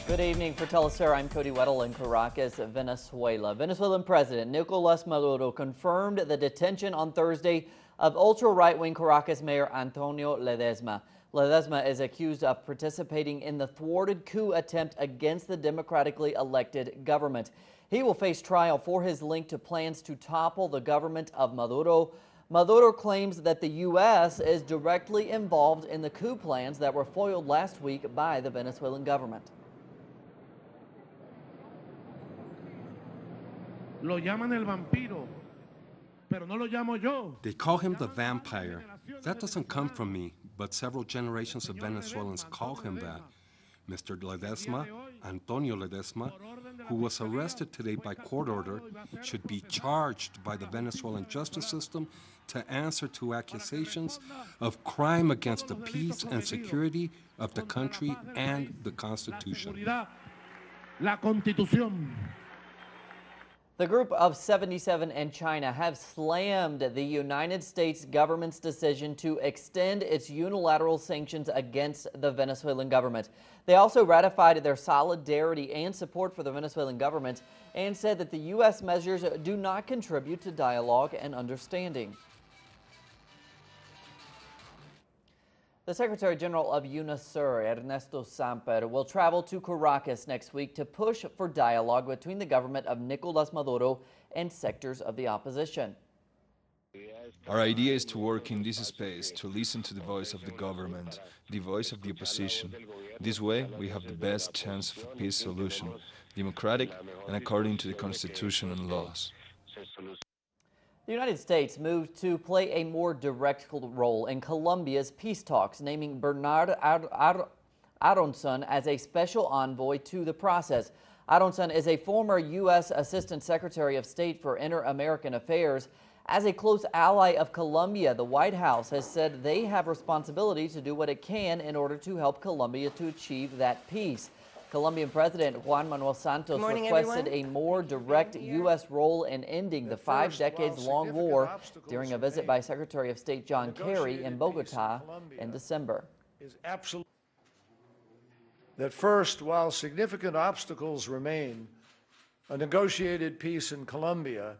Good evening. For Telesur, I'm Cody Weddle in Caracas, Venezuela. Venezuelan President Nicolas Maduro confirmed the detention on Thursday of ultra-right-wing Caracas Mayor Antonio Ledesma. Ledesma is accused of participating in the thwarted coup attempt against the democratically elected government. He will face trial for his link to plans to topple the government of Maduro. Maduro claims that the U.S. is directly involved in the coup plans that were foiled last week by the Venezuelan government. Lo llaman el vampiro, pero no lo llamo yo. They call him the vampire. That doesn't come from me, but several generations of Venezuelans call him that. Mr. Ledesma, Antonio Ledesma, who was arrested today by court order, should be charged by the Venezuelan justice system to answer to accusations of crime against the peace and security of the country and the Constitution. La Constitución. The Group of 77 and China have slammed the United States government's decision to extend its unilateral sanctions against the Venezuelan government. They also ratified their solidarity and support for the Venezuelan government and said that the U.S. measures do not contribute to dialogue and understanding. The Secretary General of UNASUR, Ernesto Samper, will travel to Caracas next week to push for dialogue between the government of Nicolas Maduro and sectors of the opposition. Our idea is to work in this space, to listen to the voice of the government, the voice of the opposition. This way, we have the best chance of a peace solution, democratic and according to the Constitution and laws. The United States moved to play a more direct role in Colombia's peace talks, naming Bernard Aronson as a special envoy to the process. Aronson is a former U.S. Assistant Secretary of State for Inter-American Affairs. As a close ally of Colombia, the White House has said they have responsibility to do what it can in order to help Colombia to achieve that peace. Colombian President Juan Manuel Santos requested a more direct U.S. role in ending the 5 decades-long war during a visit by Secretary of State John Kerry in Bogota in December. That first, while significant obstacles remain, a negotiated peace in Colombia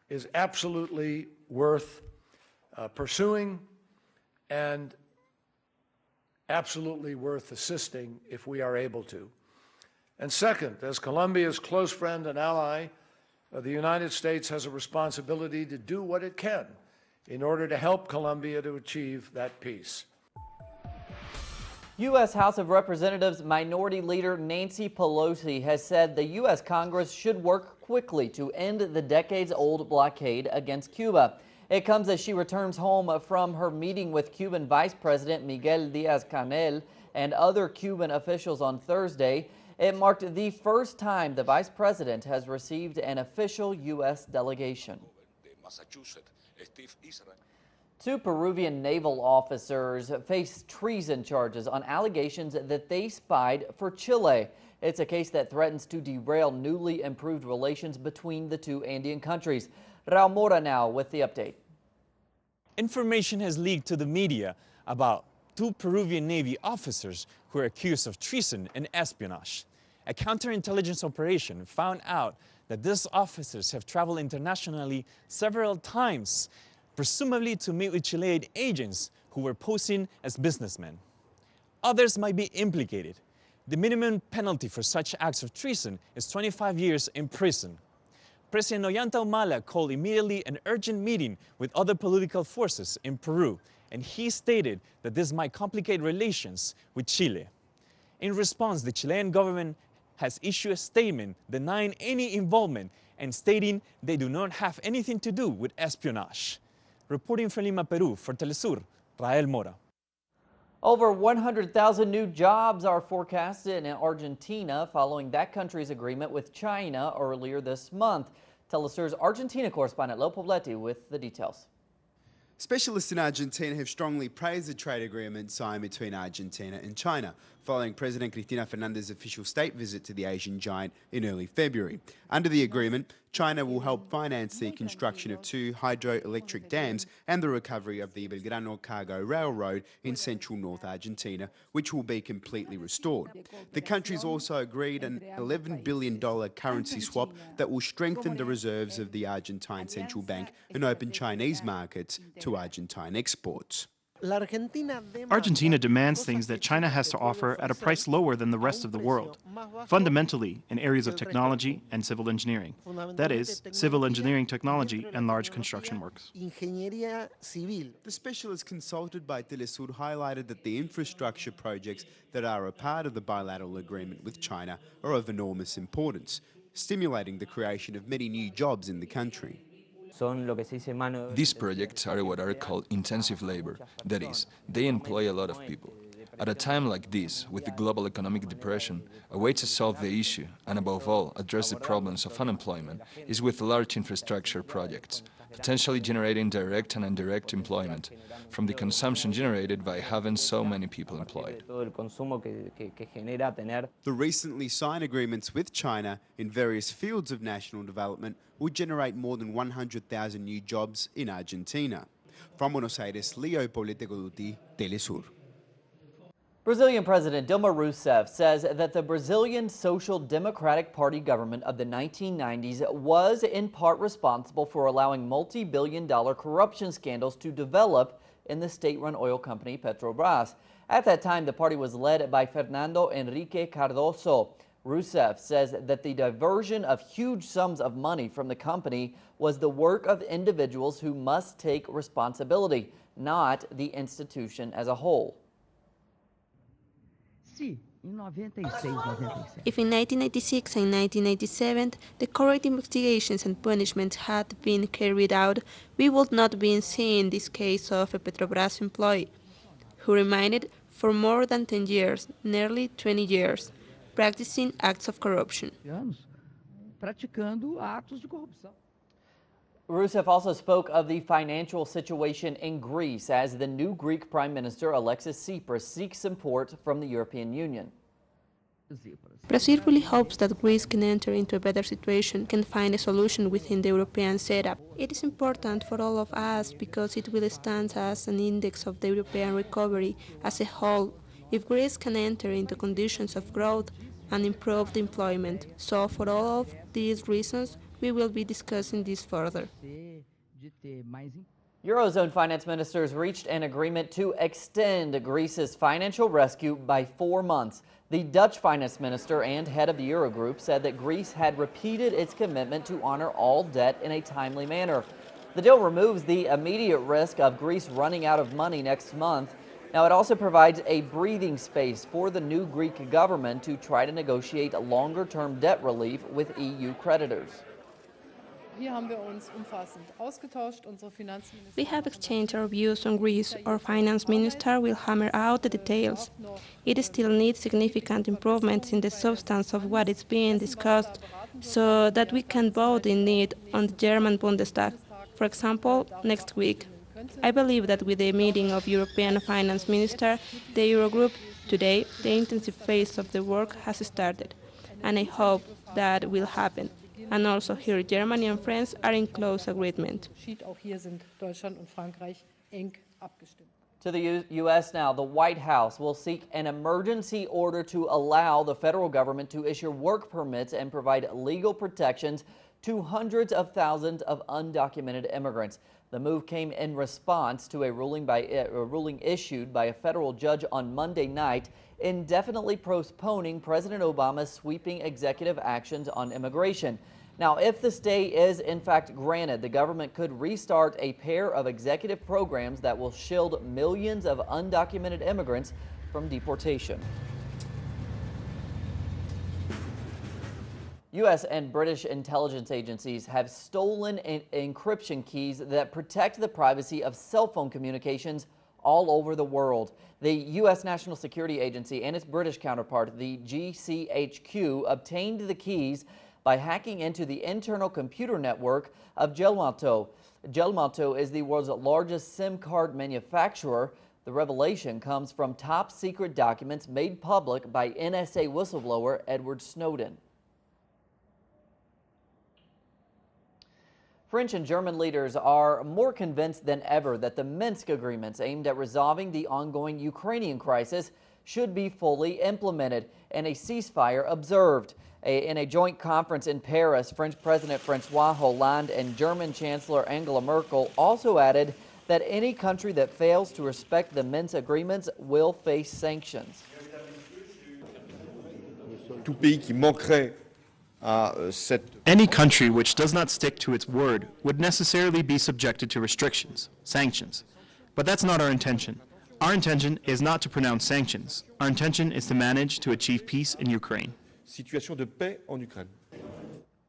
is absolutely worth pursuing and absolutely worth assisting if we are able to. And second, as Colombia's close friend and ally, the United States has a responsibility to do what it can in order to help Colombia to achieve that peace. U.S. House of Representatives Minority Leader Nancy Pelosi has said the U.S. Congress should work quickly to end the decades-old blockade against Cuba. It comes as she returns home from her meeting with Cuban Vice President Miguel Díaz-Canel and other Cuban officials on Thursday. It marked the first time the Vice President has received an official U.S. delegation. 2 Peruvian naval officers face treason charges on allegations that they spied for Chile. It's a case that threatens to derail newly improved relations between the 2 Andean countries. Raul Mora now with the update. Information has leaked to the media about 2 Peruvian Navy officers who are accused of treason and espionage. A counterintelligence operation found out that these officers have traveled internationally several times, presumably to meet with Chilean agents who were posing as businessmen. Others might be implicated. The minimum penalty for such acts of treason is 25 years in prison. President Ollanta Humala called immediately an urgent meeting with other political forces in Peru, and he stated that this might complicate relations with Chile. In response, the Chilean government has issued a statement denying any involvement and stating they do not have anything to do with espionage. Reporting from Lima, Peru, for Telesur, Rael Mora. Over 100,000 new jobs are forecasted in Argentina following that country's agreement with China earlier this month. Telesur's Argentina correspondent Lo Poblete with the details. Specialists in Argentina have strongly praised the trade agreement signed between Argentina and China, following President Cristina Fernández's official state visit to the Asian giant in early February. Under the agreement, China will help finance the construction of 2 hydroelectric dams and the recovery of the Belgrano Cargo Railroad in central North Argentina, which will be completely restored. The countries also agreed an $11 billion currency swap that will strengthen the reserves of the Argentine Central Bank and open Chinese markets to Argentine exports. Argentina demands things that China has to offer at a price lower than the rest of the world, fundamentally in areas of technology and civil engineering. That is, civil engineering technology and large construction works. The specialist consulted by Telesur highlighted that the infrastructure projects that are a part of the bilateral agreement with China are of enormous importance, stimulating the creation of many new jobs in the country. These projects are what are called intensive labor, that is, they employ a lot of people. At a time like this, with the global economic depression, a way to solve the issue, and above all, address the problems of unemployment, is with large infrastructure projects, potentially generating direct and indirect employment, from the consumption generated by having so many people employed. The recently signed agreements with China in various fields of national development will generate more than 100,000 new jobs in Argentina. From Buenos Aires, Leo Politegoduti, Telesur. Brazilian President Dilma Rousseff says that the Brazilian Social Democratic Party government of the 1990s was in part responsible for allowing multi-billion-dollar corruption scandals to develop in the state-run oil company Petrobras. At that time, the party was led by Fernando Henrique Cardoso. Rousseff says that the diversion of huge sums of money from the company was the work of individuals who must take responsibility, not the institution as a whole. If in 1996 and 1997 the correct investigations and punishments had been carried out, we would not be seeing this case of a Petrobras employee who remained for more than 10 years, nearly 20 years, practicing acts of corruption. Rousseff also spoke of the financial situation in Greece as the new Greek Prime Minister Alexis Tsipras seeks support from the European Union. Brazil really hopes that Greece can enter into a better situation, can find a solution within the European setup. It is important for all of us because it will stand as an index of the European recovery as a whole if Greece can enter into conditions of growth and improved employment. So for all of these reasons, we will be discussing this further. Eurozone finance ministers reached an agreement to extend Greece's financial rescue by 4 months. The Dutch finance minister and head of the Eurogroup said that Greece had repeated its commitment to honor all debt in a timely manner. The deal removes the immediate risk of Greece running out of money next month. Now, it also provides a breathing space for the new Greek government to try to negotiate longer-term debt relief with EU creditors. We have exchanged our views on Greece. Our finance minister will hammer out the details. It still needs significant improvements in the substance of what is being discussed so that we can vote in it on the German Bundestag, for example, next week. I believe that with the meeting of European finance ministers, the Eurogroup, today, the intensive phase of the work has started, and I hope that will happen. And also here Germany and France are in close agreement. To the U.S. now, the White House will seek an emergency order to allow the federal government to issue work permits and provide legal protections to hundreds of thousands of undocumented immigrants. The move came in response to a ruling issued by a federal judge on Monday night, indefinitely postponing President Obama's sweeping executive actions on immigration. Now, if the stay is in fact granted, the government could restart a pair of executive programs that will shield millions of undocumented immigrants from deportation. U.S. and British intelligence agencies have stolen encryption keys that protect the privacy of cell phone communications all over the world. The U.S. National Security Agency and its British counterpart, the GCHQ, obtained the keys by hacking into the internal computer network of Gelmoto. Gelmoto is the world's largest SIM card manufacturer. The revelation comes from top secret documents made public by NSA whistleblower Edward Snowden. French and German leaders are more convinced than ever that the Minsk agreements aimed at resolving the ongoing Ukrainian crisis should be fully implemented and a ceasefire observed. In a joint conference in Paris, French President Francois Hollande and German Chancellor Angela Merkel also added that any country that fails to respect the Minsk agreements will face sanctions. Any country which does not stick to its word would necessarily be subjected to restrictions, sanctions. But that's not our intention. Our intention is not to pronounce sanctions. Our intention is to manage to achieve peace in Ukraine.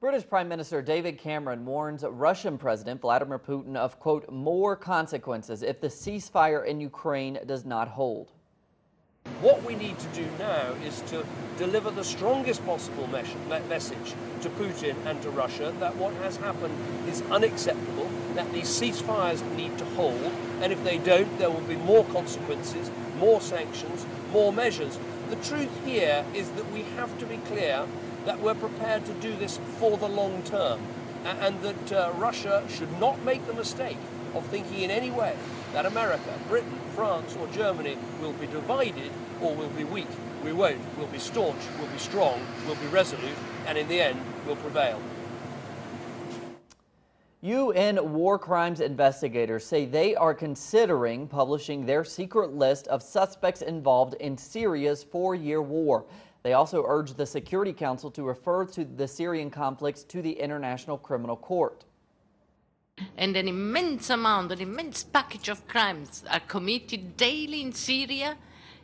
British Prime Minister David Cameron warns Russian President Vladimir Putin of, quote, more consequences if the ceasefire in Ukraine does not hold. What we need to do now is to deliver the strongest possible message to Putin and to Russia that what has happened is unacceptable, that these ceasefires need to hold, and if they don't, there will be more consequences, more sanctions, more measures. The truth here is that we have to be clear that we're prepared to do this for the long term, and that Russia should not make the mistake of thinking in any way that America, Britain, France or Germany will be divided or will be weak. We won't. We'll be staunch, we'll be strong, we'll be resolute, and in the end, we'll prevail. UN war crimes investigators say they are considering publishing their secret list of suspects involved in Syria's 4-year war. They also urge the Security Council to refer to the Syrian conflicts to the International Criminal Court. And an immense amount, an immense package of crimes are committed daily in Syria,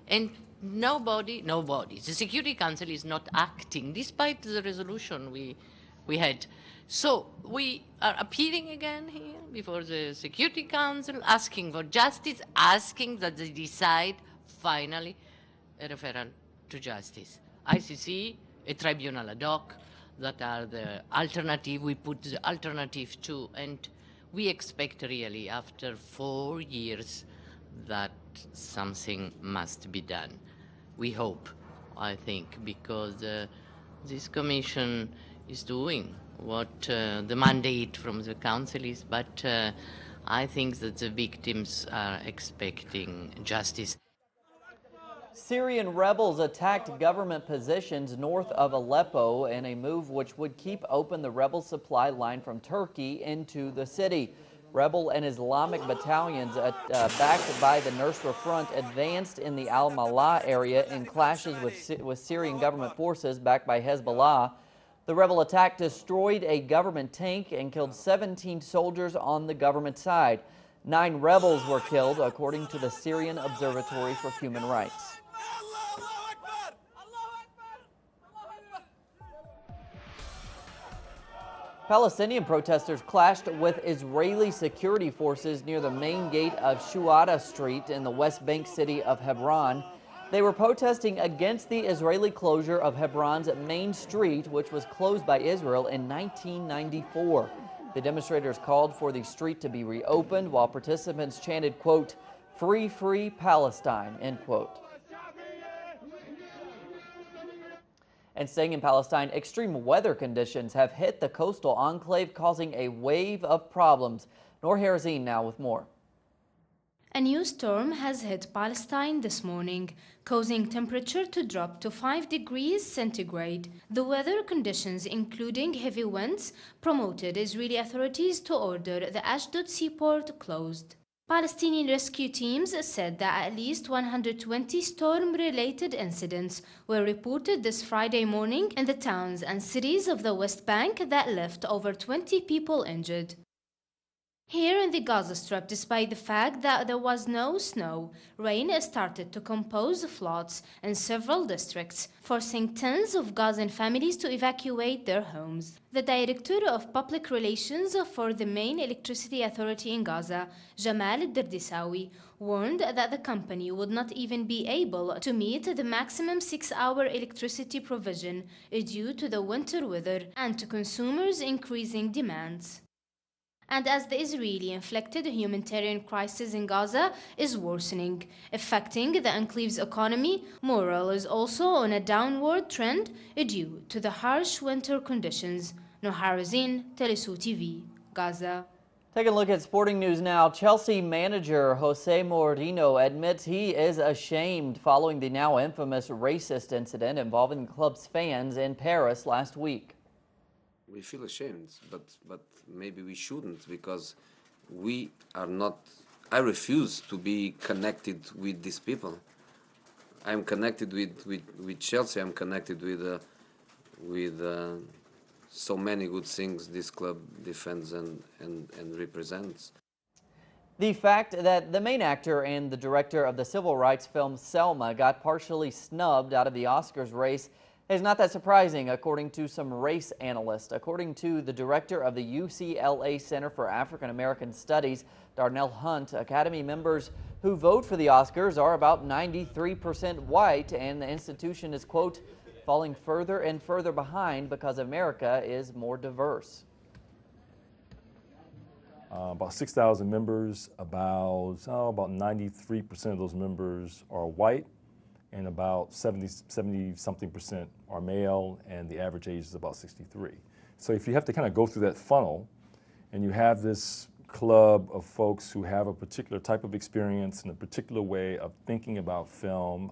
and nobody, the Security Council is not acting, despite the resolution we had. So we are appealing again here before the Security Council, asking for justice, asking that they decide finally a referral to justice. ICC, a tribunal ad hoc, that are the alternative, we put the alternative to, and we expect really after 4 years that something must be done. We hope, I think, because this commission is doing what the mandate from the council is, but I think that the victims are expecting justice. Syrian rebels attacked government positions north of Aleppo in a move which would keep open the rebel supply line from Turkey into the city. Rebel and Islamic battalions backed by the Nusra Front advanced in the Al-Malaa area in clashes with Syrian government forces backed by Hezbollah. The rebel attack destroyed a government tank and killed 17 soldiers on the government side. 9 rebels were killed, according to the Syrian Observatory for Human Rights. Palestinian protesters clashed with Israeli security forces near the main gate of Shuhada Street in the West Bank city of Hebron. They were protesting against the Israeli closure of Hebron's main street, which was closed by Israel in 1994. The demonstrators called for the street to be reopened while participants chanted, quote, "Free, free Palestine," end quote. And staying in Palestine, extreme weather conditions have hit the coastal enclave, causing a wave of problems. Noor Harazin now with more. A new storm has hit Palestine this morning, causing temperature to drop to 5 degrees centigrade. The weather conditions, including heavy winds, prompted Israeli authorities to order the Ashdod seaport closed. Palestinian rescue teams said that at least 120 storm-related incidents were reported this Friday morning in the towns and cities of the West Bank that left over 20 people injured. Here in the Gaza Strip, despite the fact that there was no snow, rain started to compose floods in several districts, forcing tens of Gazan families to evacuate their homes. The director of public relations for the main electricity authority in Gaza, Jamal Derdisawi, warned that the company would not even be able to meet the maximum 6-hour electricity provision due to the winter weather and to consumers' increasing demands. And as the Israeli-inflicted humanitarian crisis in Gaza is worsening, affecting the enclave's economy, morale is also on a downward trend due to the harsh winter conditions. Noor Harazin, Telesu TV, Gaza. Taking a look at sporting news now. Chelsea manager Jose Mourinho admits he is ashamed following the now infamous racist incident involving the club's fans in Paris last week. We feel ashamed, but maybe we shouldn't, because we are not. I refuse to be connected with these people. I'm connected with Chelsea. I'm connected with so many good things this club defends and represents. The fact that the main actor and the director of the civil rights film Selma got partially snubbed out of the Oscars race is not that surprising, according to some race analysts. According to the director of the UCLA Center for African American Studies, Darnell Hunt, Academy members who vote for the Oscars are about 93% white, and the institution is, quote, falling further and further behind because America is more diverse. About 6,000 members, about 93% of those members are white, and about 70-something% are male, and the average age is about 63. So if you have to kind of go through that funnel, and you have this club of folks who have a particular type of experience and a particular way of thinking about film,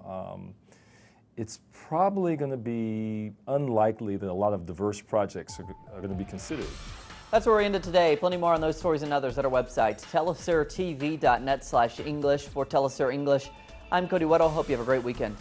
it's probably going to be unlikely that a lot of diverse projects are going to be considered. That's where we ended today. Plenty more on those stories and others at our website, telesurtv.net/English. For Telesur English, I'm Cody Weddle. Hope you have a great weekend.